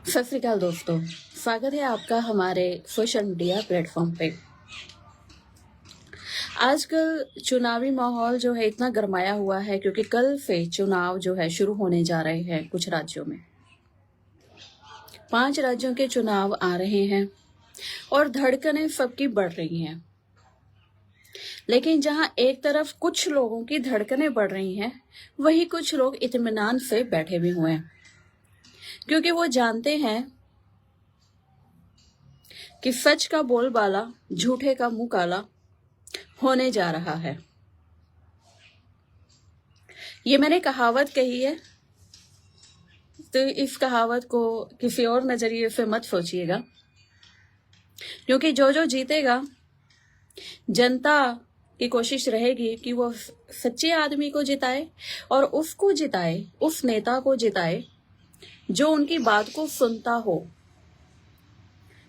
सत श्री अकाल दोस्तों, स्वागत है आपका हमारे सोशल मीडिया प्लेटफॉर्म पे। आजकल चुनावी माहौल जो है इतना गरमाया हुआ है क्योंकि कल से चुनाव जो है शुरू होने जा रहे हैं। कुछ राज्यों में 5 राज्यों के चुनाव आ रहे हैं और धड़कनें सबकी बढ़ रही हैं। लेकिन जहां एक तरफ कुछ लोगों की धड़कनें बढ़ रही हैं, वहीं कुछ लोग इत्मीनान से बैठे भी हुए हैं, क्योंकि वो जानते हैं कि सच का बोलबाला, झूठे का मुंह काला होने जा रहा है। ये मैंने कहावत कही है, तो इस कहावत को किसी और नजरिए से मत सोचिएगा, क्योंकि जो जो जीतेगा, जनता की कोशिश रहेगी कि वो सच्चे आदमी को जिताए और उसको जिताए, उस नेता को जिताए जो उनकी बात को सुनता हो,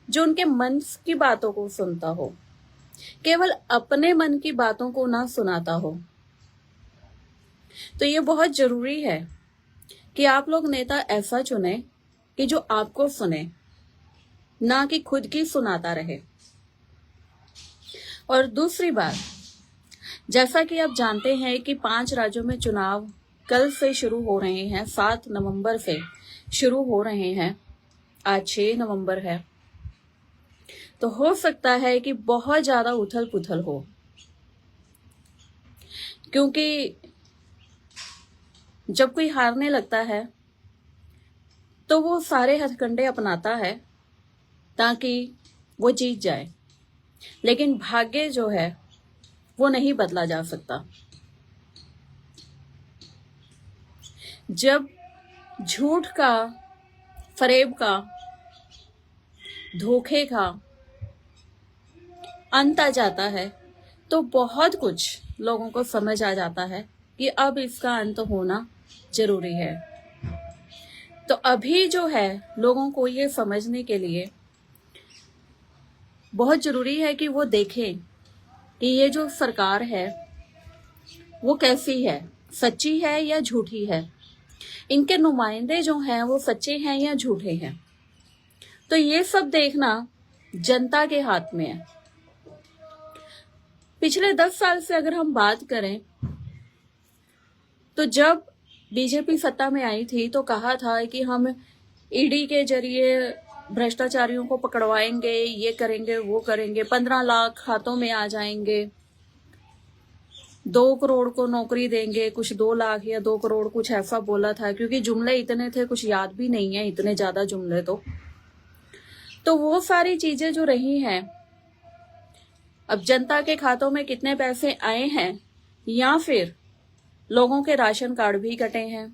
जो उनके मन की बातों को सुनता हो, केवल अपने मन की बातों को ना सुनाता हो। तो ये बहुत जरूरी है कि आप लोग नेता ऐसा चुने कि जो आपको सुने, ना कि खुद की सुनाता रहे। और दूसरी बात, जैसा कि आप जानते हैं कि 5 राज्यों में चुनाव कल से शुरू हो रहे हैं, 7 नवंबर से शुरू हो रहे हैं, आज 6 नवंबर है। तो हो सकता है कि बहुत ज्यादा उथल पुथल हो, क्योंकि जब कोई हारने लगता है तो वो सारे हथकंडे अपनाता है ताकि वो जीत जाए। लेकिन भाग्य जो है वो नहीं बदला जा सकता। जब झूठ का, फरेब का, धोखे का अंत आ जाता है तो बहुत कुछ लोगों को समझ आ जाता है कि अब इसका अंत होना जरूरी है। तो अभी जो है लोगों को ये समझने के लिए बहुत जरूरी है कि वो देखें कि ये जो सरकार है वो कैसी है, सच्ची है या झूठी है, इनके नुमाइंदे जो हैं वो सच्चे हैं या झूठे हैं। तो ये सब देखना जनता के हाथ में है। पिछले 10 साल से अगर हम बात करें तो जब बीजेपी सत्ता में आई थी तो कहा था कि हम ईडी के जरिए भ्रष्टाचारियों को पकड़वाएंगे, ये करेंगे, वो करेंगे, 15 लाख खातों में आ जाएंगे, 2 करोड़ को नौकरी देंगे, कुछ 2 लाख या 2 करोड़ कुछ ऐसा बोला था, क्योंकि जुमले इतने थे कुछ याद भी नहीं है, इतने ज्यादा जुमले। तो वो सारी चीजें जो रही हैं, अब जनता के खातों में कितने पैसे आए हैं, या फिर लोगों के राशन कार्ड भी कटे हैं,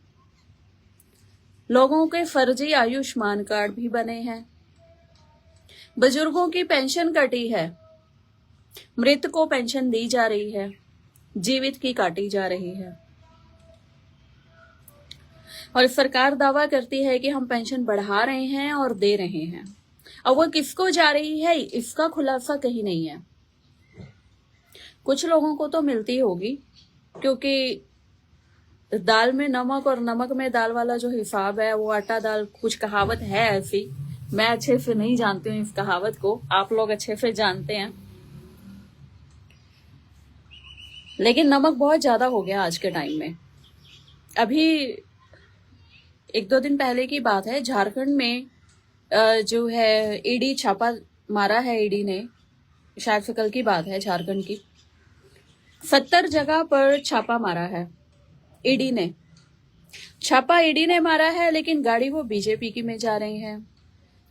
लोगों के फर्जी आयुष्मान कार्ड भी बने हैं, बुजुर्गों की पेंशन कटी है, मृत को पेंशन दी जा रही है, जीवित की काटी जा रही है। और सरकार दावा करती है कि हम पेंशन बढ़ा रहे हैं और दे रहे हैं। अब वो किसको जा रही है इसका खुलासा कहीं नहीं है। कुछ लोगों को तो मिलती होगी, क्योंकि दाल में नमक और नमक में दाल वाला जो हिसाब है वो आटा दाल, कुछ कहावत है ऐसी। मैं अच्छे से नहीं जानती हूँ इस कहावत को, आप लोग अच्छे से जानते हैं। लेकिन नमक बहुत ज्यादा हो गया आज के टाइम में। अभी 1-2 दिन पहले की बात है, झारखंड में जो है ईडी छापा मारा है। ईडी ने, शायद से कल की बात है, झारखंड की 70 जगह पर छापा मारा है ईडी ने। छापा ईडी ने मारा है, लेकिन गाड़ी वो बीजेपी की में जा रही है।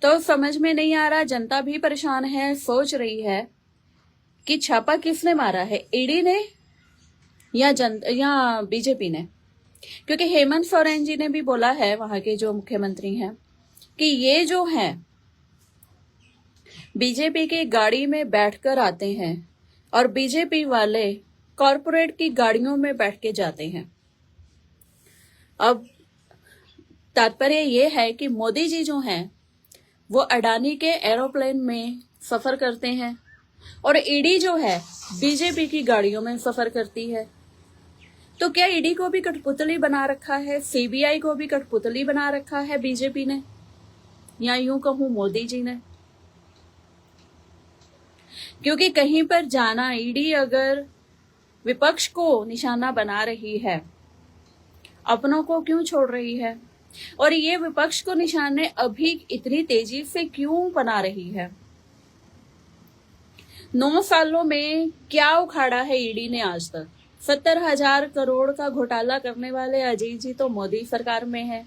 तो समझ में नहीं आ रहा, जनता भी परेशान है, सोच रही है कि छापा किसने मारा है, ईडी ने या बीजेपी ने। क्योंकि हेमंत सोरेन जी ने भी बोला है, वहां के जो मुख्यमंत्री हैं, कि ये जो है बीजेपी की गाड़ी में बैठकर आते हैं और बीजेपी वाले कॉरपोरेट की गाड़ियों में बैठ के जाते हैं। अब तात्पर्य ये है कि मोदी जी जो हैं वो अडानी के एरोप्लेन में सफर करते हैं और ईडी जो है बीजेपी की गाड़ियों में सफर करती है। तो क्या ईडी को भी कठपुतली बना रखा है, सीबीआई को भी कठपुतली बना रखा है बीजेपी ने? या यूं कहूं मोदी जी ने, क्योंकि कहीं पर जाना, ईडी अगर विपक्ष को निशाना बना रही है, अपनों को क्यों छोड़ रही है? और ये विपक्ष को निशाने अभी इतनी तेजी से क्यों बना रही है? 9 सालों में क्या उखाड़ा है ईडी ने आज तक? 70,000 करोड़ का घोटाला करने वाले अजीत जी तो मोदी सरकार में है।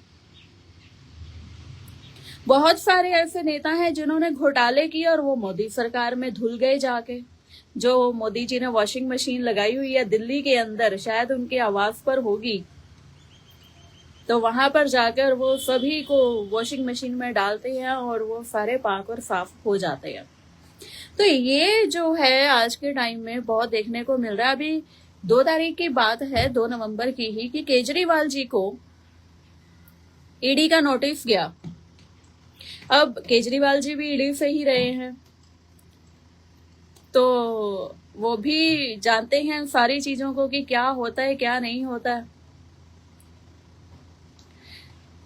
बहुत सारे ऐसे नेता हैं जिन्होंने घोटाले किए और वो मोदी सरकार में धुल गए जाके। जो मोदी जी ने वॉशिंग मशीन लगाई हुई है दिल्ली के अंदर, शायद उनके आवास पर होगी, तो वहां पर जाकर वो सभी को वॉशिंग मशीन में डालते हैं और वो सारे पाक और साफ हो जाते हैं। तो ये जो है आज के टाइम में बहुत देखने को मिल रहा है। अभी 2 तारीख की बात है, 2 नवंबर की ही, कि केजरीवाल जी को ईडी का नोटिस गया। अब केजरीवाल जी भी ईडी से ही रहे हैं, तो वो भी जानते हैं सारी चीजों को कि क्या होता है क्या नहीं होता है।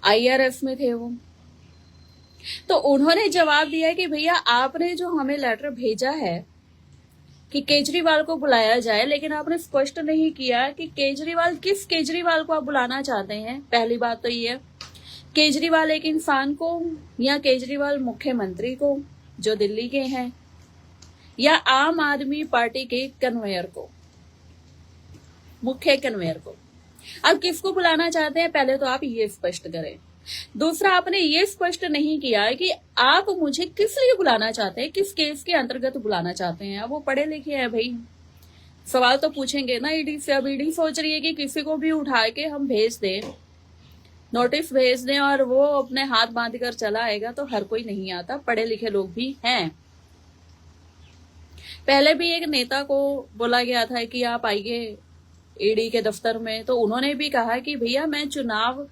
आईआरएस में थे वो, तो उन्होंने जवाब दिया कि भैया आपने जो हमें लेटर भेजा है कि केजरीवाल को बुलाया जाए, लेकिन आपने स्पष्ट नहीं किया कि केजरीवाल, किस केजरीवाल को आप बुलाना चाहते हैं। पहली बात तो ये, केजरीवाल एक इंसान को या केजरीवाल मुख्यमंत्री को जो दिल्ली के हैं, या आम आदमी पार्टी के कन्वेयर को, मुख्य कन्वेयर को? आप किसको बुलाना चाहते हैं, पहले तो आप ये स्पष्ट करें। दूसरा, आपने ये स्पष्ट नहीं किया है कि आप मुझे किस लिए बुलाना चाहते हैं, किस केस के अंतर्गत बुलाना चाहते हैं। वो पढ़े लिखे हैं भाई, सवाल तो पूछेंगे ना ईडी से। अब ईडी सोच रही है कि किसी को भी उठा के हम भेज दें, नोटिस भेज दें और वो अपने हाथ बांध कर चला आएगा, तो हर कोई नहीं आता, पढ़े लिखे लोग भी हैं। पहले भी एक नेता को बोला गया था कि आप आइए ईडी के दफ्तर में, तो उन्होंने भी कहा कि भैया मैं चुनाव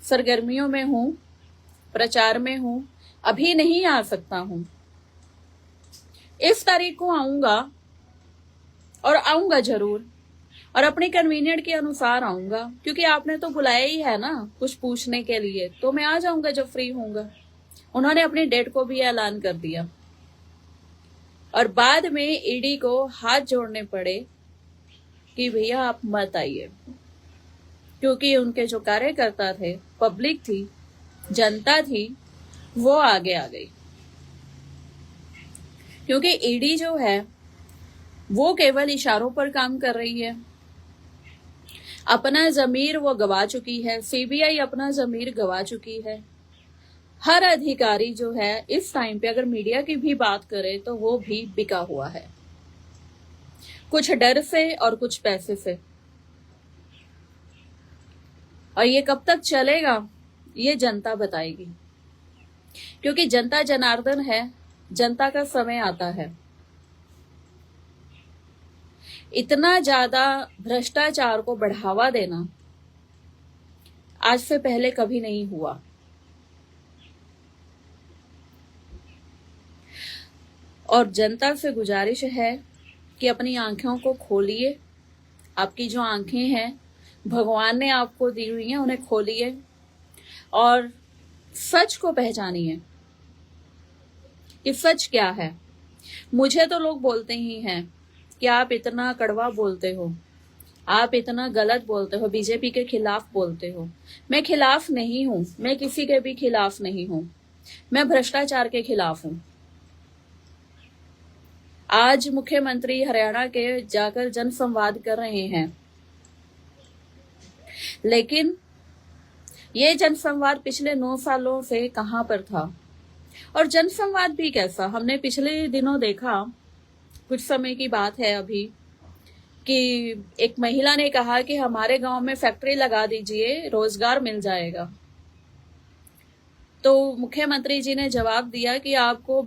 सरगर्मियों में हूं, प्रचार में हूं, अभी नहीं आ सकता हूं, इस तारीख को आऊंगा और आऊंगा जरूर, और अपने कन्वीनियंट के अनुसार आऊंगा, क्योंकि आपने तो बुलाया ही है ना कुछ पूछने के लिए, तो मैं आ जाऊंगा जब फ्री होऊंगा। उन्होंने अपनी डेट को भी ऐलान कर दिया और बाद में ईडी को हाथ जोड़ने पड़े कि भैया आप मत आइए, क्योंकि उनके जो कार्यकर्ता थे, पब्लिक थी, जनता थी, वो आगे आ गई। क्योंकि ईडी जो है वो केवल इशारों पर काम कर रही है, अपना जमीर वो गवा चुकी है, सीबीआई अपना जमीर गवा चुकी है। हर अधिकारी जो है इस टाइम पे, अगर मीडिया की भी बात करें तो वो भी बिका हुआ है, कुछ डर से और कुछ पैसे से। और ये कब तक चलेगा ये जनता बताएगी, क्योंकि जनता जनार्दन है, जनता का समय आता है। इतना ज्यादा भ्रष्टाचार को बढ़ावा देना आज से पहले कभी नहीं हुआ। और जनता से गुजारिश है कि अपनी आंखों को खोलिए। आपकी जो आंखें हैं भगवान ने आपको दी हुई हैं, उन्हें खोलिए और सच को पहचानिए कि सच क्या है। मुझे तो लोग बोलते ही हैं कि आप इतना कड़वा बोलते हो, आप इतना गलत बोलते हो, बीजेपी के खिलाफ बोलते हो। मैं खिलाफ नहीं हूं, मैं किसी के भी खिलाफ नहीं हूं, मैं भ्रष्टाचार के खिलाफ हूं। आज मुख्यमंत्री हरियाणा के जाकर जन संवाद कर रहे हैं, लेकिन ये जन संवाद पिछले 9 सालों से कहां पर था। और जन संवाद भी कैसा, हमने पिछले दिनों देखा, कुछ समय की बात है अभी, कि एक महिला ने कहा कि हमारे गांव में फैक्ट्री लगा दीजिए, रोजगार मिल जाएगा। तो मुख्यमंत्री जी ने जवाब दिया कि आपको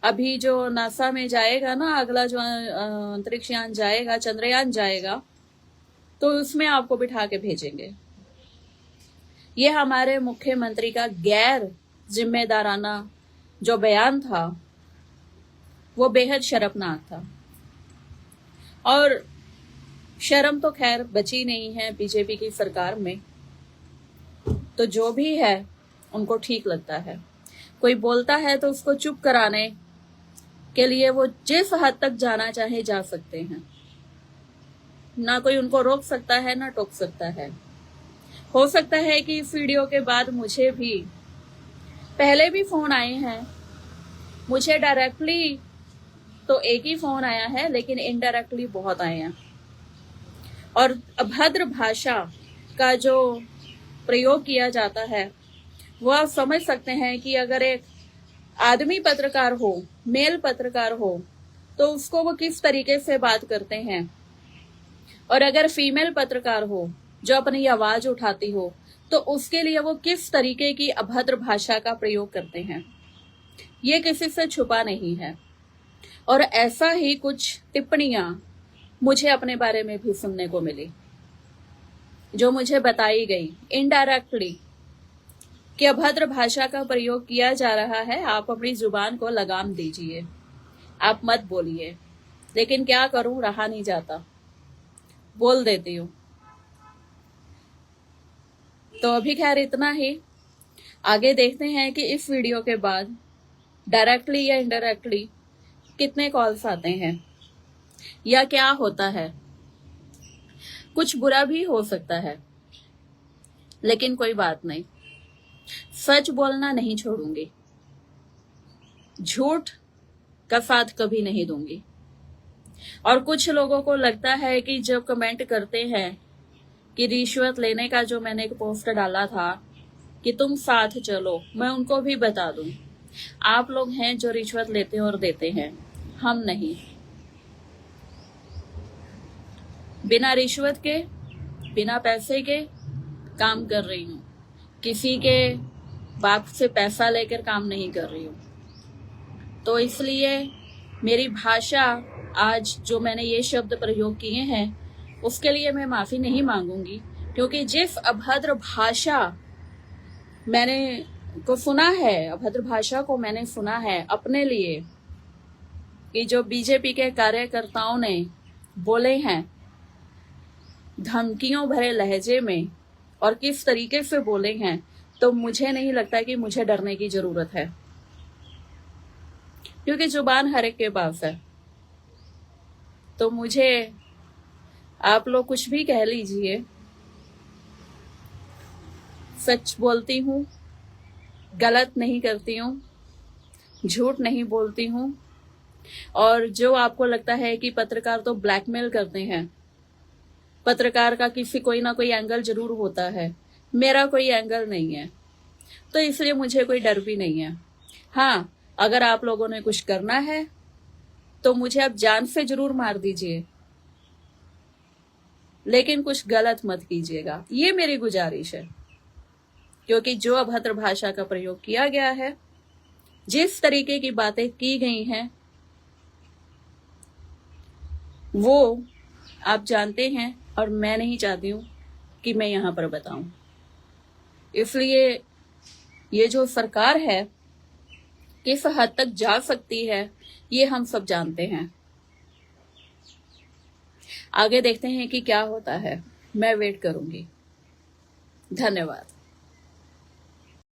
अभी जो नासा में जाएगा ना, अगला जो अंतरिक्ष यान जाएगा, चंद्रयान जाएगा, तो उसमें आपको बिठा के भेजेंगे। ये हमारे मुख्यमंत्री का गैर जिम्मेदाराना जो बयान था वो बेहद शर्मनाक था। और शर्म तो खैर बची नहीं है बीजेपी की सरकार में, तो जो भी है उनको ठीक लगता है। कोई बोलता है तो उसको चुप कराने के लिए वो जिस हद तक जाना चाहे जा सकते हैं। ना कोई उनको रोक सकता है ना टोक सकता है। हो सकता है कि इस वीडियो के बाद मुझे भी, पहले भी फोन आए हैं, मुझे डायरेक्टली तो एक ही फोन आया है, लेकिन इनडायरेक्टली बहुत आए हैं। और अभद्र भाषा का जो प्रयोग किया जाता है वो आप समझ सकते हैं कि अगर एक आदमी पत्रकार हो, मेल पत्रकार हो, तो उसको वो किस तरीके से बात करते हैं, और अगर फीमेल पत्रकार हो जो अपनी आवाज उठाती हो तो उसके लिए वो किस तरीके की अभद्र भाषा का प्रयोग करते हैं। ये किसी से छुपा नहीं है। और ऐसा ही कुछ टिप्पणियां मुझे अपने बारे में भी सुनने को मिली, जो मुझे बताई गई इनडायरेक्टली कि अभद्र भाषा का प्रयोग किया जा रहा है, आप अपनी जुबान को लगाम दीजिए, आप मत बोलिए। लेकिन क्या करूं, रहा नहीं जाता, बोल देती हूं। तो अभी खैर इतना ही। आगे देखते हैं कि इस वीडियो के बाद डायरेक्टली या इनडायरेक्टली कितने कॉल्स आते हैं या क्या होता है। कुछ बुरा भी हो सकता है, लेकिन कोई बात नहीं, सच बोलना नहीं छोड़ूंगी, झूठ का साथ कभी नहीं दूंगी। और कुछ लोगों को लगता है कि जब कमेंट करते हैं कि रिश्वत लेने का जो मैंने एक पोस्ट डाला था कि तुम साथ चलो, मैं उनको भी बता दूं, आप लोग हैं जो रिश्वत लेते और देते हैं, हम नहीं। बिना रिश्वत के, बिना पैसे के काम कर रही हूं, किसी के बाप से पैसा लेकर काम नहीं कर रही हूं। तो इसलिए मेरी भाषा, आज जो मैंने ये शब्द प्रयोग किए हैं, उसके लिए मैं माफी नहीं मांगूंगी, क्योंकि जिस अभद्र भाषा मैंने को सुना है, अभद्र भाषा को मैंने सुना है अपने लिए, कि जो बीजेपी के कार्यकर्ताओं ने बोले हैं धमकियों भरे लहजे में और किस तरीके से बोले हैं, तो मुझे नहीं लगता कि मुझे डरने की जरूरत है, क्योंकि जुबान हर एक के पास है। तो मुझे आप लोग कुछ भी कह लीजिए, सच बोलती हूँ, गलत नहीं करती हूँ, झूठ नहीं बोलती हूँ। और जो आपको लगता है कि पत्रकार तो ब्लैकमेल करते हैं, पत्रकार का किसी कोई ना कोई एंगल जरूर होता है, मेरा कोई एंगल नहीं है, तो इसलिए मुझे कोई डर भी नहीं है। हाँ, अगर आप लोगों ने कुछ करना है तो मुझे अब जान से जरूर मार दीजिए, लेकिन कुछ गलत मत कीजिएगा, ये मेरी गुजारिश है। क्योंकि जो अभद्र भाषा का प्रयोग किया गया है, जिस तरीके की बातें की गई हैं, वो आप जानते हैं और मैं नहीं चाहती हूं कि मैं यहां पर बताऊं। इसलिए ये जो सरकार है किस हद तक जा सकती है, ये हम सब जानते हैं। आगे देखते हैं कि क्या होता है, मैं वेट करूंगी। धन्यवाद।